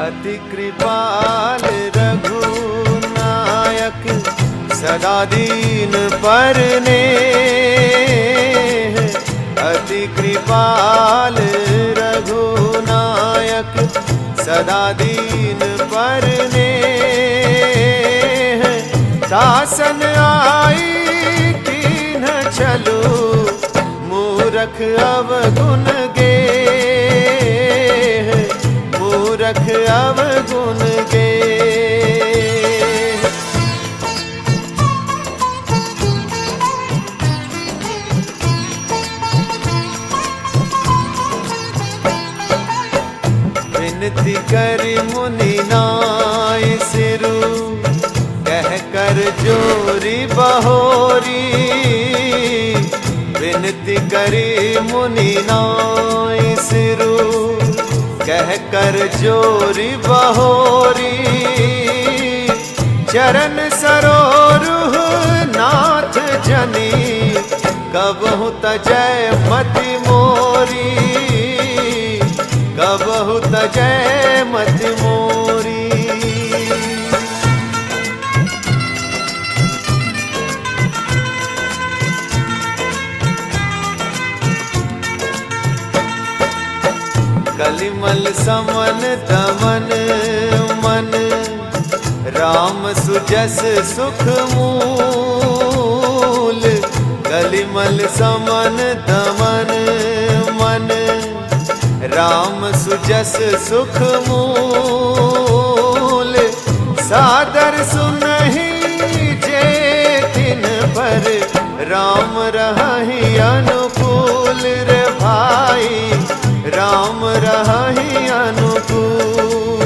अति कृपाल रघुनायक सदा दीन परने। अति कृपाल रघुनायक सदा दीन परने। दासन आई कीन्ह चलो मूरख अवगुण गे। मूरख अवगुण गे। विनती करि मुनि नाय सिरु कह कर जोरी बहोरी। विनती करि मुनि नाय सिरु कह कर जोरी बहोरी। चरण सरोरुह नाथ जनी कबहु तजय मति मोरी। कबहु तजय मति मोरी। कलिमल समन दमन मन राम सुजस सुख मूल। कलिमल समन दमन मन राम सुजस सुख मूल। सादर सुनहि जे तिन पर राम रहहि अनुकूल। रे भाई राम रहहि अनुकूल।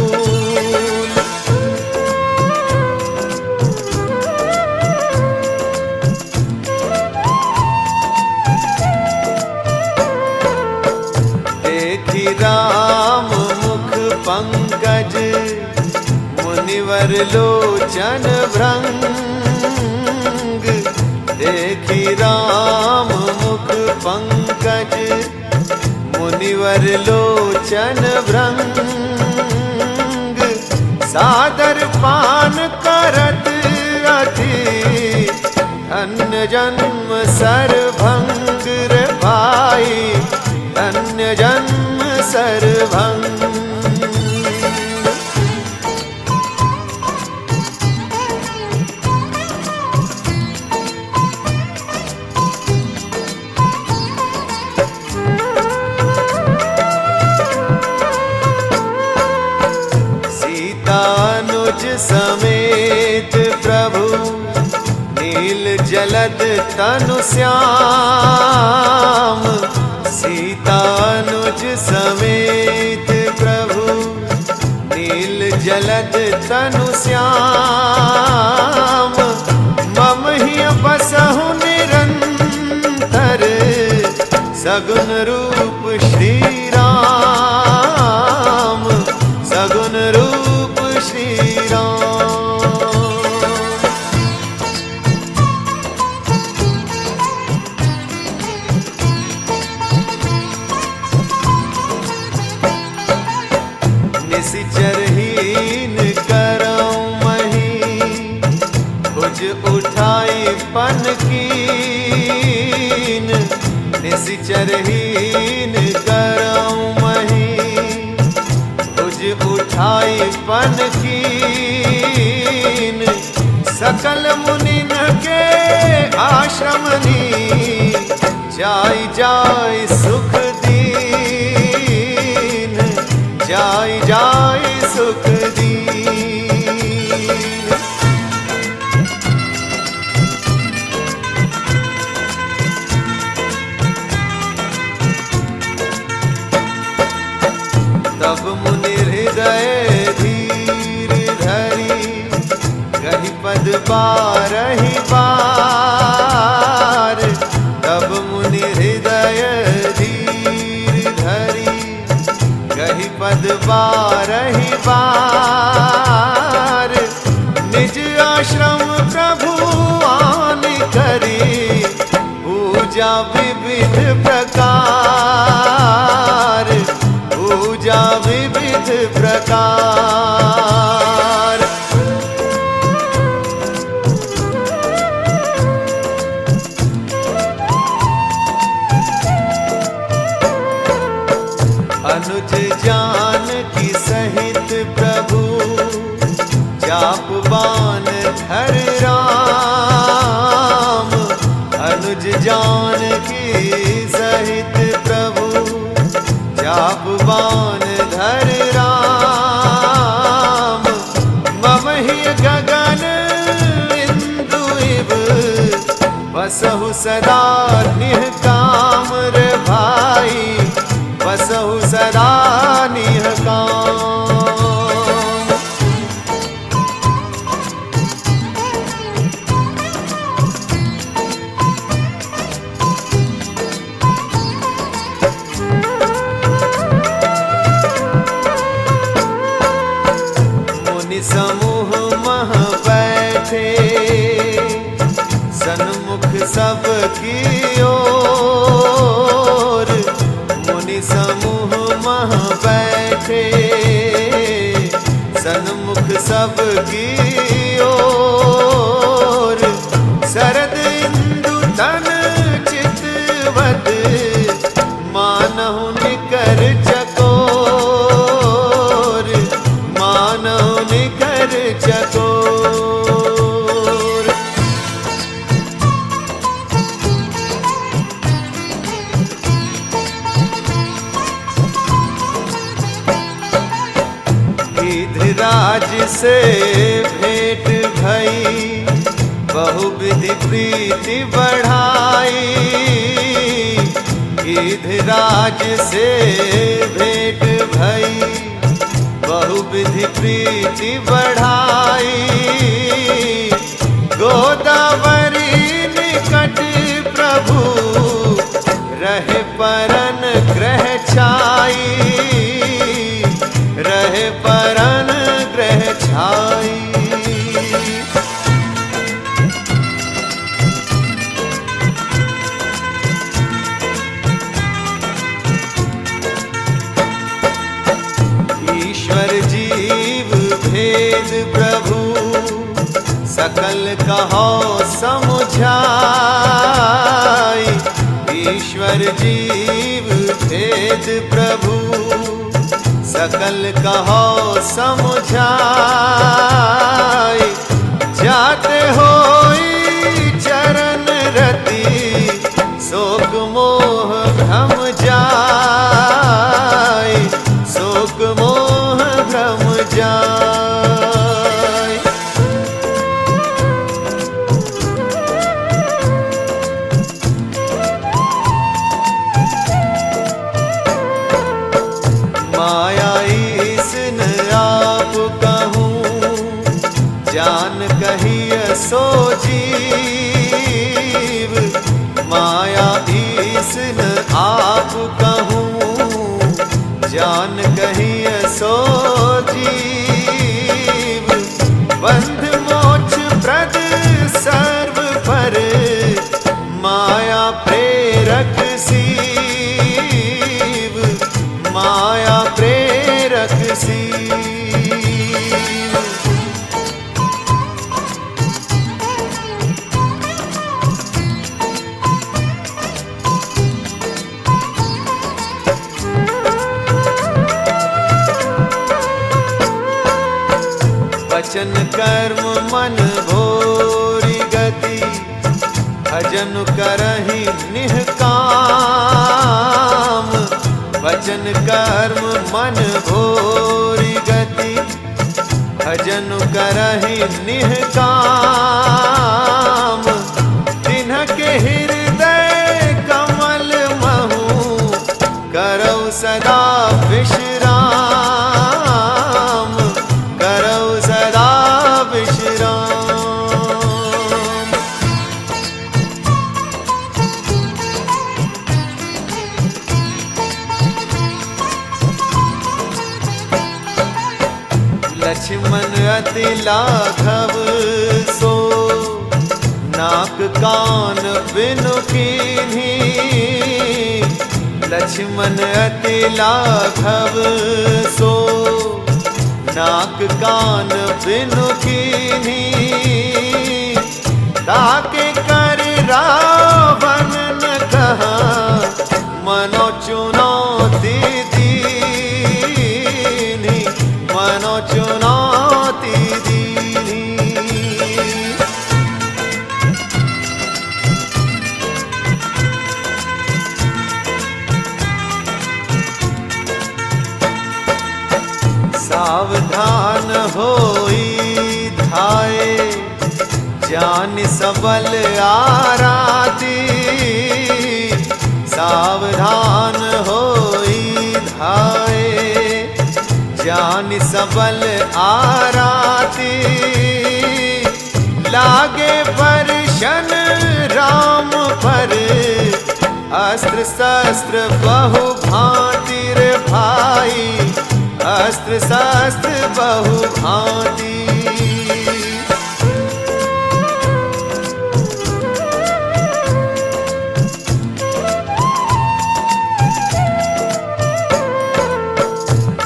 देखी राम मुख पंकज मुनिवर लोचन भृंग। देखी राम मुख पंकज मुनिवर लोचन भृंग। सादर पान करत अति धन्य जन्म सरभंग। रे भाई धन्य जन्म सरभंग। अनुज समेत प्रभु नील जलद तनु श्याम। सीता अनुज समेत प्रभु नील जलद तनु श्याम। मम ही बसहु निरंतर सगुन रूप श्री राम। सगुन रूप श्री राम। निशिचरहीन करऊं मही भुज उठाई पन कीन। निशिचरहीन करऊं मही उठाई पन कीन। सकल मुनिन के आश्रमनी जाय जाय सुख दीन। जाय जाय सुख दीन। तब मुनि हृदय धीर धरी कही पद बारहि बार। तब मुनि हृदय धीर धरी कही पद बारहि बार। निज आश्रम प्रभु आन करी पूजा विविध प्रकार। पूजा विविध प्रकार। बान धर राम, अनुज जानकी सहित प्रभु जाप बान धर राम। मम ही गगन इंदु इव बसहु सदा निहकाम रे भाई, बसहु सदा निहकाम। मुनि समूह मह बैठे सन्मुख सब की ओर, मुनि समूह मह बैठे सन्मुख सब की ओर। शरद इंदु तन चितवत मानहु निकर चकोर, मानहु निकर चकोर। गिधराज से भेंट भई बहुविधि प्रीति बढ़ाई, गिधराज से भेंट भई बहुविधि प्रीति बढ़ाई। गोदावरी निकट प्रभु रहे परन ग्रह छाई, रहे परन ग्रह छाई। ईश्वर जीव भेद प्रभु सकल कहो समुझाई, ईश्वर जीव भेद प्रभु सकल कहो समुझाई। जाते होई चरण रति शोक मोह भ्रम जाय, शोक मोह भ्रम जाय। माया ईसन आप कहूँ जान कहिय सो जीव, माया ईसन आप कहूँ जान कहिय सो जीव। बंध मोक्ष प्रद सर्व पर माया प्रेरक सीव, माया प्रेरक सीव। वचन कर्म मन भोरी गति भजन करहि निहकाम, वचन कर्म मन भोरी गति भजन करहि निहकाम। तिन्हके हृदय कमल महु करौ सदा विश्राम, करौ सदा विश्राम। लक्ष्मण अति लाघव सो नाक कान बिनु कीन्ही, लक्ष्मण अति लाघव सो नाक कान बिनु कीन्ही। ताके कर रावण न कहा मनो चुनौती दीनी, मनो चुनौती दीनी। जान सबल आराती, सावधान होई धाये। जान सबल आराती, लागे परशन राम पर। अस्त्र शस्त्र बहु भांति रे भाई, अस्त्र शस्त्र बहु भांति।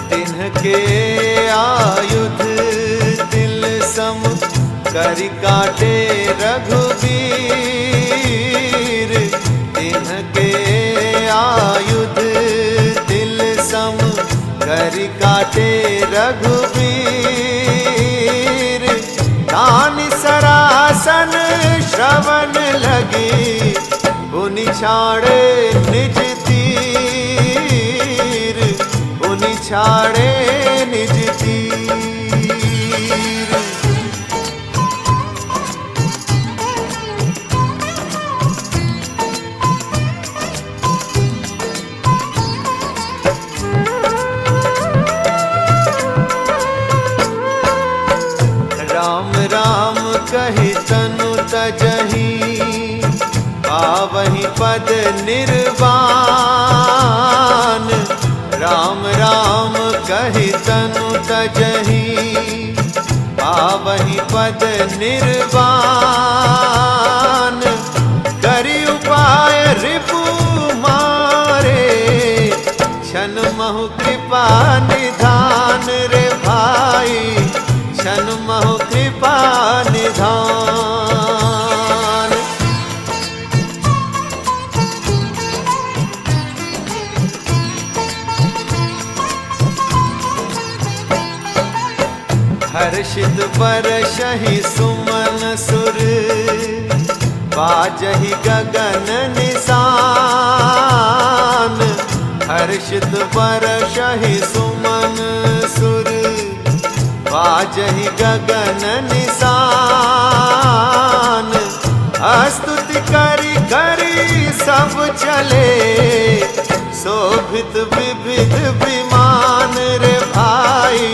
तिनके आयुध तिल सम, करि काटे रघुबीर। तिनके आयुध तिल सम, करि काटे रघुबीर। तानि सरासन श्रवण लगी, पुनि छाड़े निज तीर। पुनि छाड़े निज तीर। राम राम कहि तनु तजहि, पावहि पद निर्वाण। राम राम कहि तनु तजहि, पावहि पद निर्वाण। करि उपाय रिपु मारे, क्षण महु कृपा निधान रे भाई। क्षण महु कृपा निधान। हर्षित बरषहि सुमन सुर, बाजहि गगन निशान। हर्षित बरषहि सुमन सुर, बाजहि गगन निशान। स्तुति करि करि सब चले, शोभित विविध विमान रे भाई।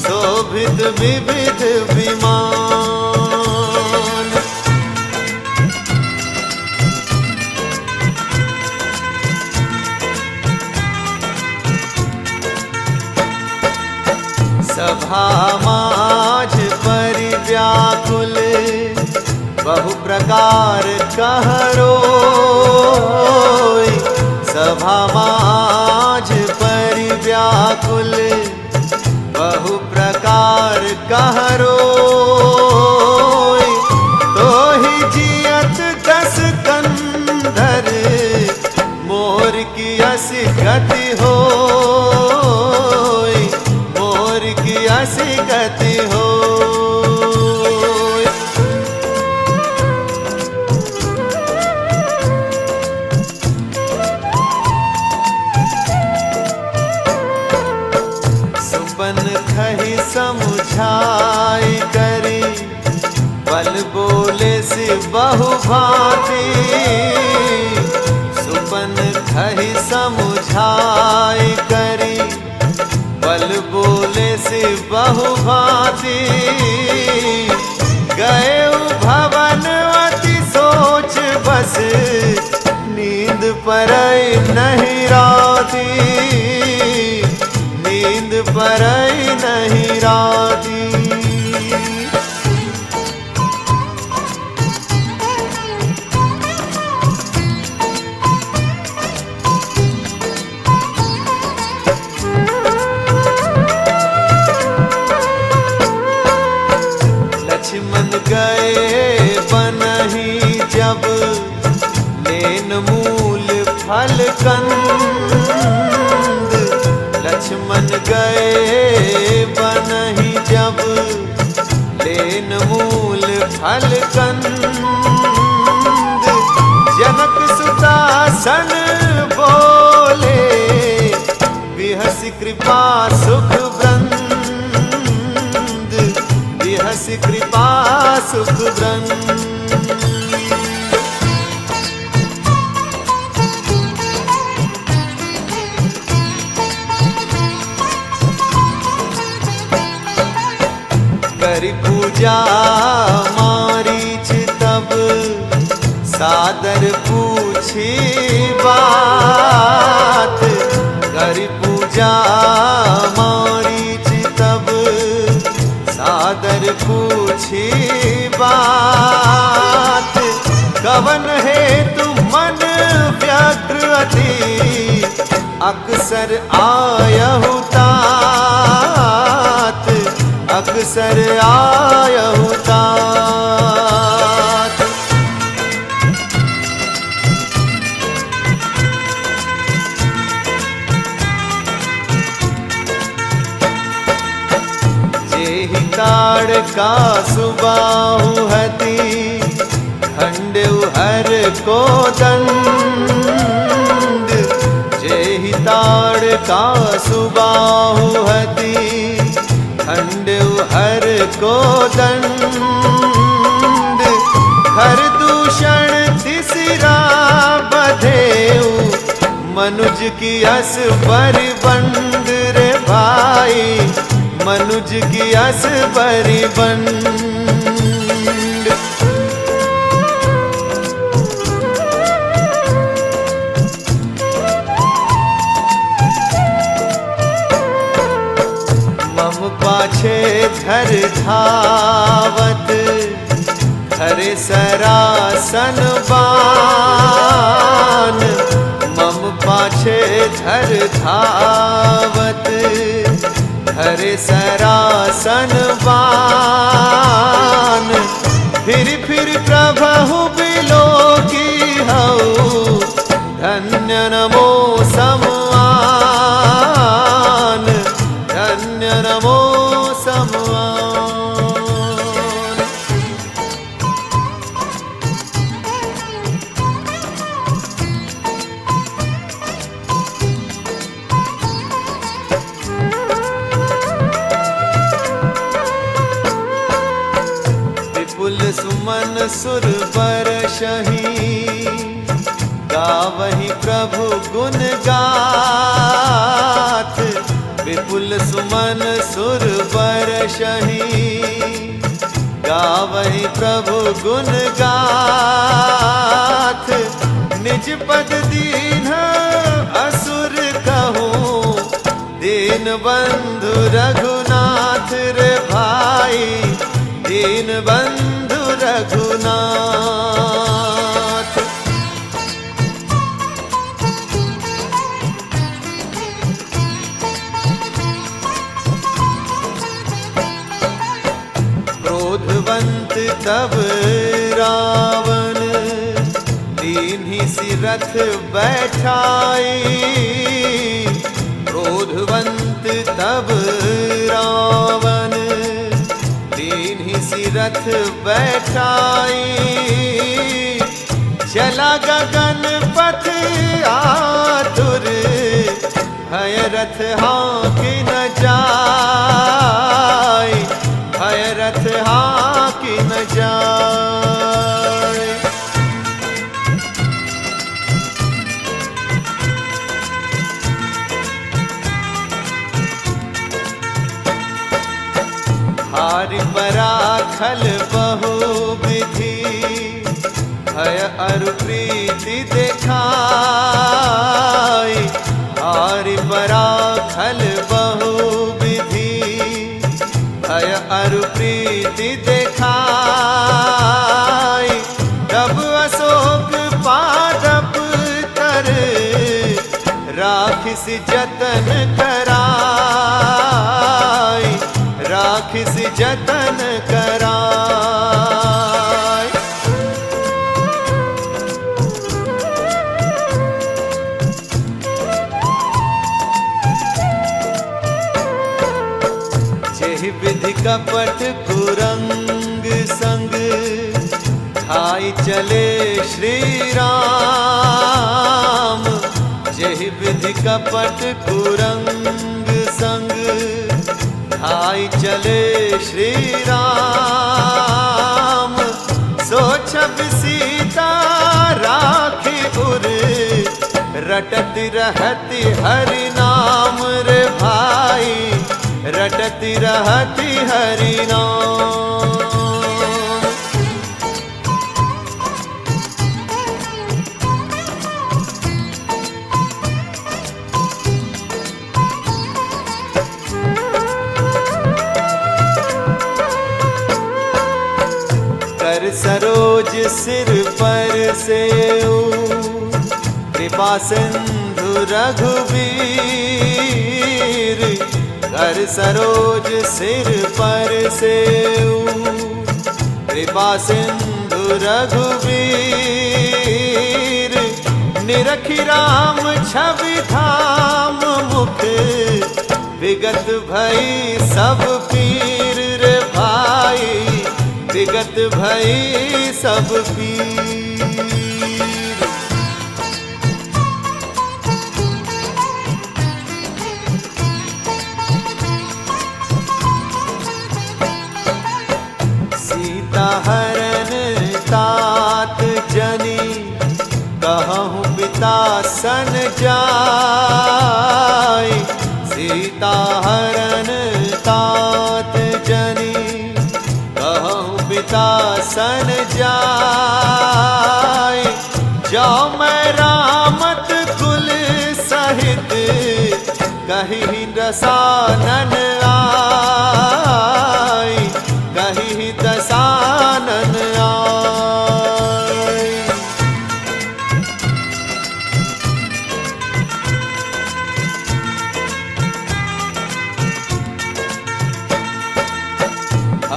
शोभित विविध विमान। सभा माझ परिव्याकुल, बहु प्रकार कहरोय। सभा माझ परिव्याकुल, बहु प्रकार कहरोय। तोहि जियत दस कंधर, मोर की असी गति होय। मोर की असी गति होय। सुपन खहि समुझाई करी, बल बोले से बहु भांति। सुपन खहि समुझाई करी, बल बोले से बहु भांति। गए भवन अति सोच बस, नींद परई नहीं राती। नींद परई नहीं राती। लक्ष्मण गए बनहि जब, लेन मूल फल कंद। लक्ष्मण गए बनहि जब, लेन मूल फल कंद। जनक सुतासन बोले, बिहसि कृपा सुख वृंद। बिहसि कृपा सुख ब्रह्म। करी पूजा मारीच तब सादर पूछी बात। करी पूजा मारीच तब सादर पूछी बात। कवन है तुम मन व्यग्र अति अक्सर आयहु तात। अक्सर आयहु तात। जेहि ताड़ का सुबाहु हति खंडेउ हर को दंड। जेहि ताड़ का सुबाहु हति खंडेउ हर को दंड। हर दूषण तिसरा बधेउ मनुज की अस बरिबंड रे भाई। मनुज की अस बरिबंड। मम पाछे धर धावत हरे सरासन बान। मम पाछे धर धावत हरे सरासन बान। फिर प्रभु बिलोकी हऊ धन्य नमो समान। धन्य नमो समान। विपुल सुमन सुर बरसहि गावहि प्रभु गुण गाथ। विपुल सुमन सुर बरसहि गावहि प्रभु गुण गाथ। निज पद दीन असुर कहूँ दीन बंधु रघुनाथ रे भाई। दीन बंधु रघुनाथ। क्रोधवंत तब रावण दीन्ही सी रथ बैठाई। क्रोधवंत तब रावण दीन्ही सी रथ बैठाई। चला गगन पथ आतुर भय रथ हाँकी न जाय। भय रथ हाँकी न जाय। हारि पराखल बहु विधि भय अरु प्रीति देखाई। हारि पराखल बहु विधि भय अरु प्रीति देखाई। तब अशोक पादप तर राखिस जतन कराई। राखिस जतन कराय। जेहि विधि कपट कुरंग संग खाई चले श्री राम। जेहि विधि कपट कुरंग संग खाई चले श्री राम। छब सीता राखी उर, रटती रहती हरि नाम रे भाई, रटती रहती हरि नाम। कर सरोज सिर पर से कृपा सिंधु रघुवीर, कर सरोज सिर पर से कृपा सिंधु रघुवीर, निरखी राम छवि धाम मुख, विगत भई सब पीर रे भाई, विगत भई सब पीर। सीता हरण तात जनी, कहूँ पिता सन जाय, सीता हरण तात जनी, कहूँ पिता सन जाय, जो मैं रामत कुल सहित, कहीं दसानन आय, कहीं दसानन आय।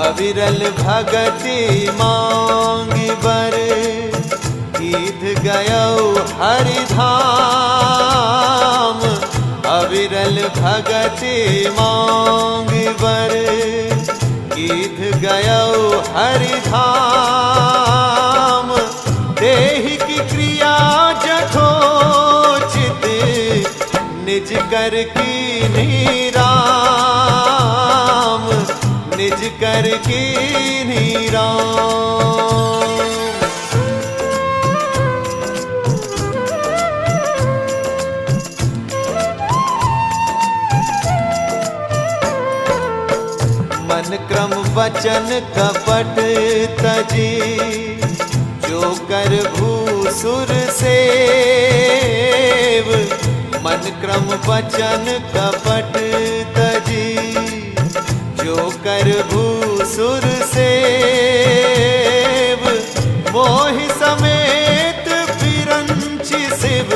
अविरल भगति मांगी बर, कीध गयो हरिधाम, अविरल भगति मांगी बर, कीध गयो हरिधाम, देहि की क्रिया जठोचित, निज कर कीन्ही राम, निज कर कीन्ही राम। मन क्रम वचन कपट तजी, जो कर भूसुर सेव, मन क्रम वचन कपट तजी, जो कर भूसुर सेव, मोहि समेत बिरंचि शिव,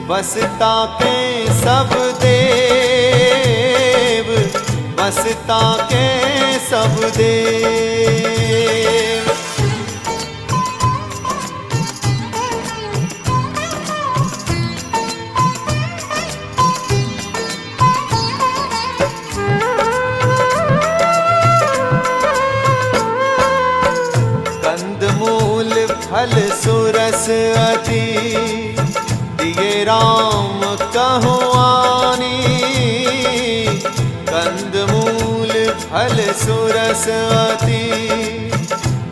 बसता के सब देव, बसता के सब देव। कंदमूल फल सुरस अति, दिए राम कहूँ आनी, कंदमूल फल सुरस अति,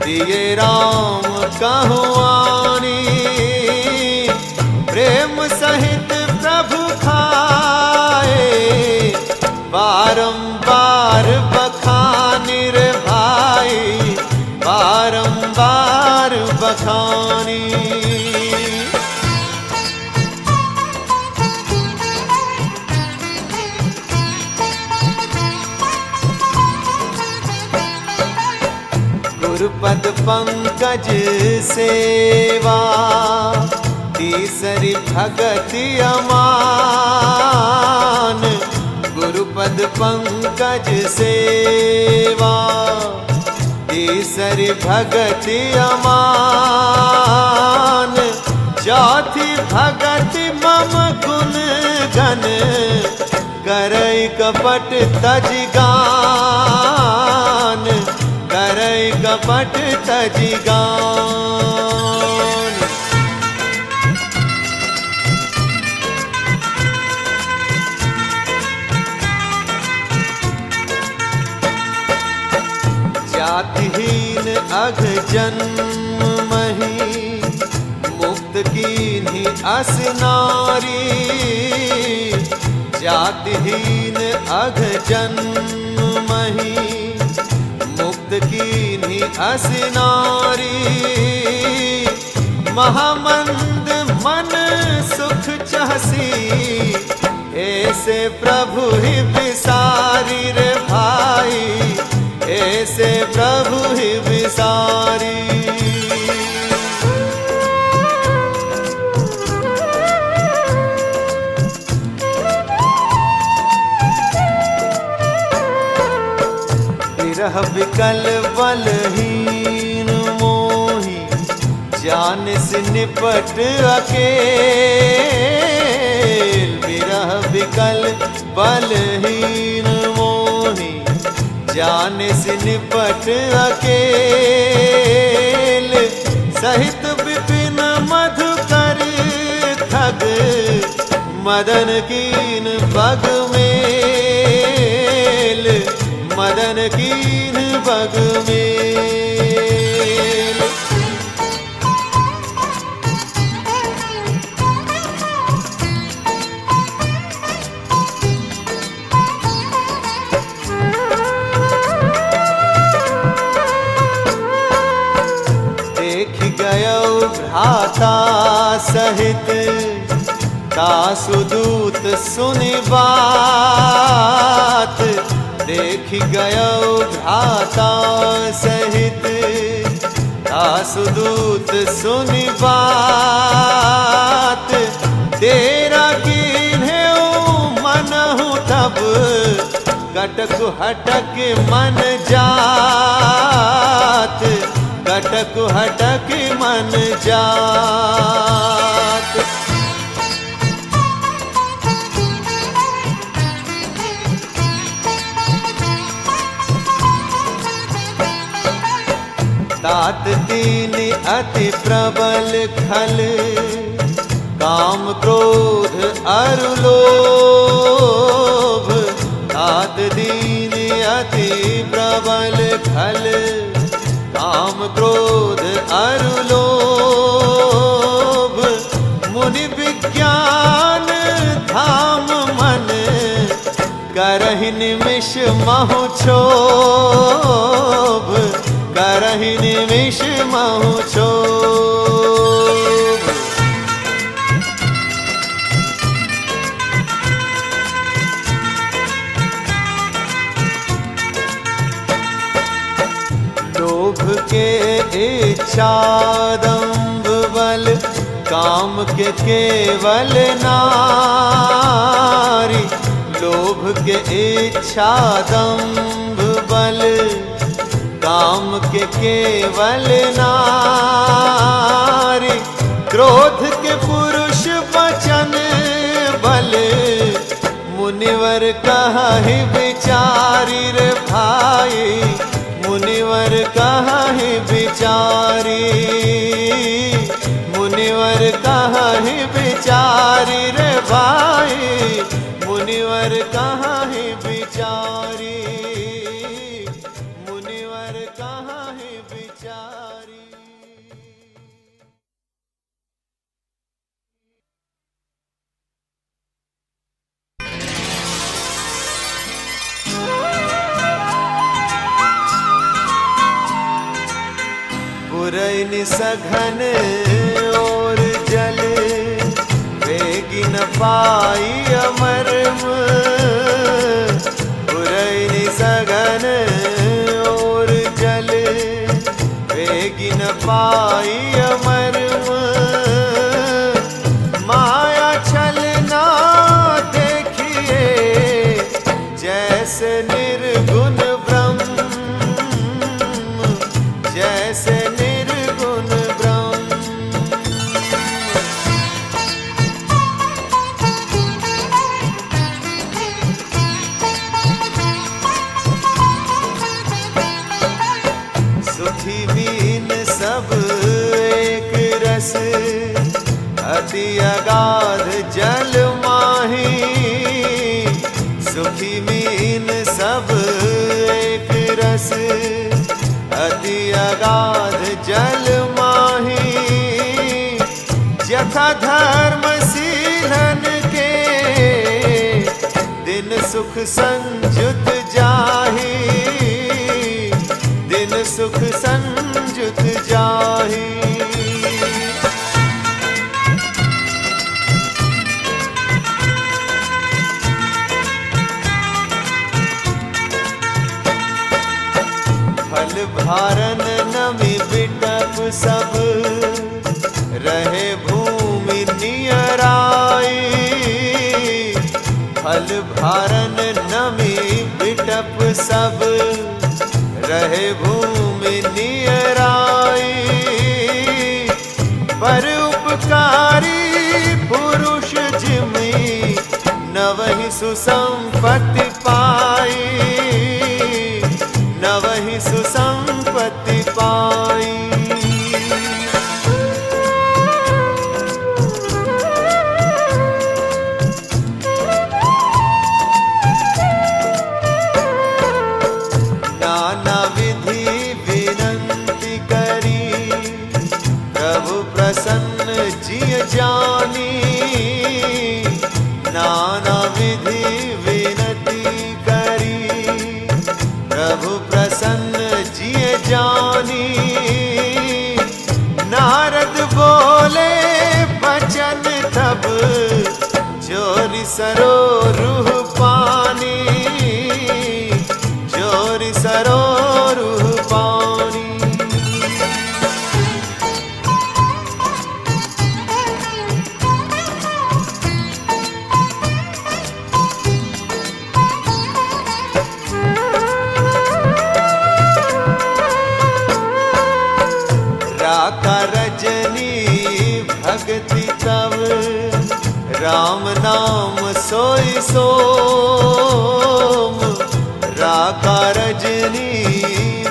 दिए राम कहूँ आनी, प्रेम सहित प्रभु खाए, बारंबार बखानी रे भाई, बारंबार बखानी। गुरुपद पंकज सेवा, तीसरी भगति अमान, गुरुपद पंकज सेवा, तीसरी भगति अमान, चौथी भगति मम गुण गण, करई कपट तजिगान, करई कपट तजिगान। जातिहीन अघ जन्म मही, मुक्त कीन्ही अस नारी। जातिहीन अघ जन्म मही, मुक्त कीन्ही अस नारी। महामंद मन सुख चाहसी, ऐसे प्रभु ही विसारी रे भाई, ऐसे प्रभु ही विसारी। विरह विकल बलहीन मोही, जान से निपट अकेल। विरह विकल बलहीन मोही, जान से निपट अकेल। सहित विपिन मधुकर खग, मदन कीन बग मेल, मदन कीन बग मेल। देख गयो भ्राता सहित, दासुदूत सुनि बात। देख गयो भ्राता सहित, दासुदूत सुनि बात। तेरा कीन्हे मनहु तब, कटक हटक मन जात। कटक हटक मन जात। तात तीन अति प्रबल खल, काम क्रोध अरु लोभ। तात दीन अति प्रबल खल, काम क्रोध अरु लोभ। मुनि विज्ञान धाम मन, करहि निमिष महु क्षोभ। करहि निमिष महु क्षोभ। लोभ के इच्छा दंभ बल, काम के केवल नारी। लोभ के इच्छा दंभ बल, काम के केवल नारी। क्रोध के पुरुष वचन बल, मुनिवर कहि विचारी रे भाई। मुनिवर कहि विचारी, मुनिवर कहि विचारी रे भाई। मुनिवर कहि विचारी, मुनिवर कहि विचारी। पुरैन सघन और जल, वेगी न पाई अमरम। पुरैन सघन और जल, वेगी न पाई अमरम। माया छल ना देखिए, जैसे निर्गुण ब्रह्म। जैसे निर्गुण ब्रह्म। सुखी बीन सब एक रस, अति अगाध जल माही। सुखी बीन सब एक रस, अति अगाध अधर्मशीलन के दिन सुख संजुत जाहि, दिन सुख संजुत जाहि। फल भारन नमी बिटप सब, रहे भूमि नियराई। फल भारन नमी बिटप सब, रहे भूमि नियराई। पर उपकारी पुरुष जिमि, नवहि सुसंपत्ति पाई, नवहि सुसंपत्ति पाई। नाना विधि विनंती करी, प्रभु प्रसन्न जिय जानी। नाना विधि विनती करी, प्रभु प्रसन्न जिय जानी। नारद बोले बचन तब, जोरि सरोरुह पानी, जोरि सरोरुह पानी। राका रजनी भगति तव, राम नाम सोई सोम। राका रजनी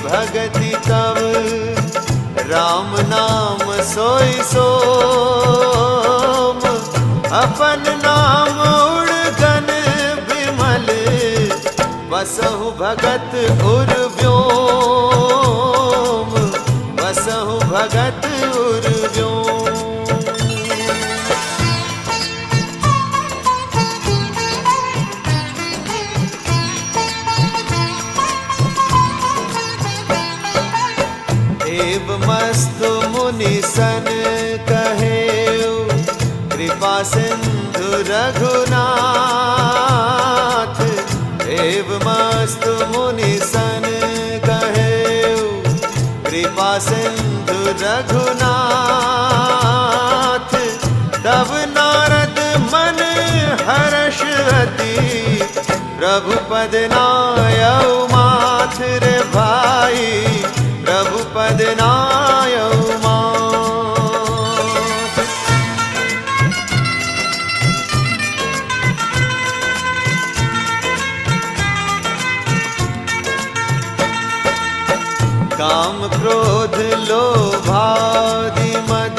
भगति तव, राम नाम सोई सोम। अपन नाम उड़गन विमल, बसहु भगत उर व्योम, बसहु भगत उर व्योम। एव मस्त मुनि सन कहे, कृपा सिंधु रघुनाथ। एव मस्त मुनि सन कहे, कृपा सिंधु रघुनाथ। तब नारद मन हर्ष अति, प्रभु पद नायउ माथ रे भाई, प्रभु पद नायउ माथ। काम क्रोध लोभादि मद,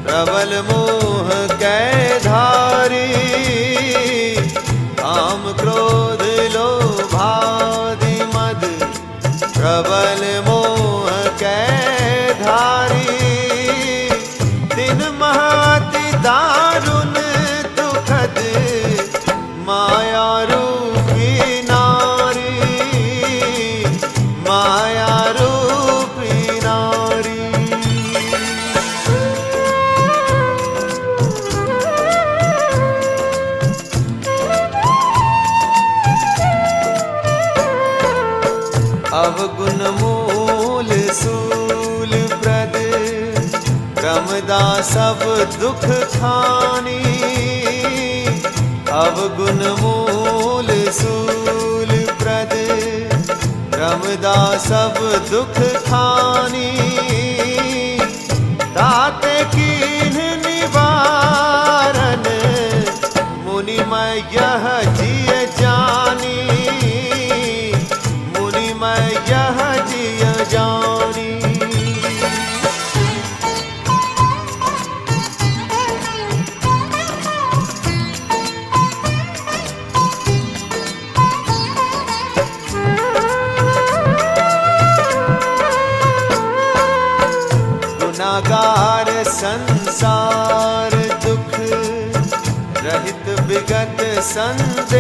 प्रबल मोह कै धारी। काम क्रोध लोभादि मद, प्रबल मोह कै धारी। दिन महति दारुण दुखद, माया रूपी नारी, माया रूपी नारी। अवगुण मूल सूल प्रद, रमदा सब दुख खानी। अवगुण मूल सूल प्रद, रमदा सब दुख खानी। ताते कीन्ह निवारन, मुनि मैं यह जिय जानी, मुनि मैं यह जिय जानी। गुनागार संसार संसार दुख रहित विगत संदेह,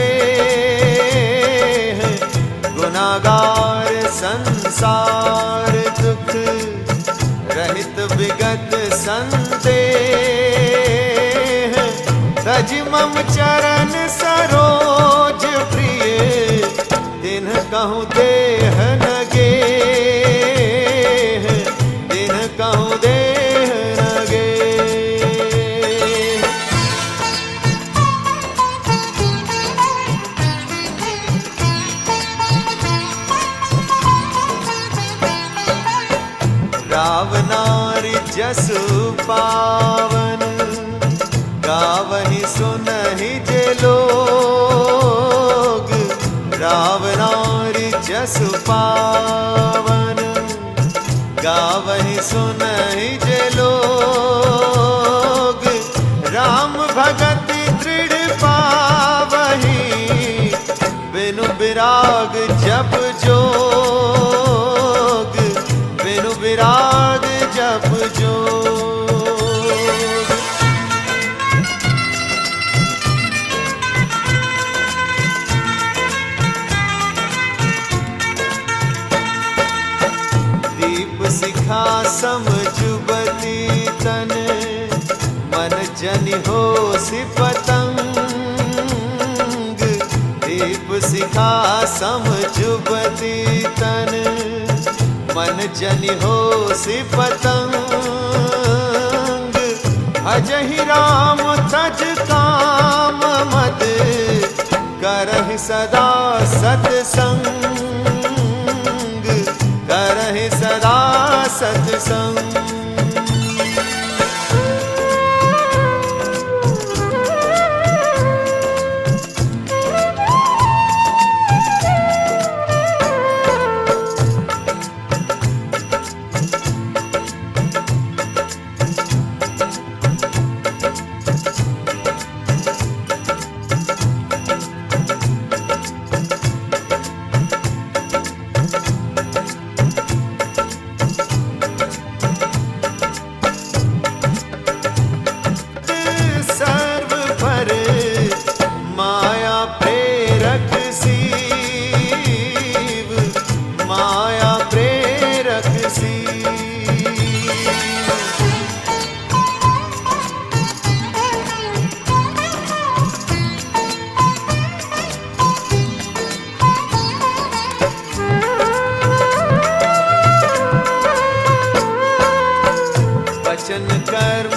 गुनागार संसार दुख रहित विगत संदेह, तज मम चरण सरोज प्रिय, दिन कहूँ देह न गेह, दिन कहूँ देह न गेह। रावनारी जसु पावन, गावहि सुनहि जे लोग, रावनारी जसु पावन, गावहि सुनहि जे लोग, राम भगति दृढ़ पावहि, बिनु विराग जप जोग, बिनु विराग जप जोग। दीप शिखा समझुबती तन, मन जनि होसि पतंग, दीप शिखा समझुबती तन, मन जनि होसि पतंग, भजहि राम तज काम मद, करहि सदा सतसंग, करहि सदा सतसंग। वचन कर्म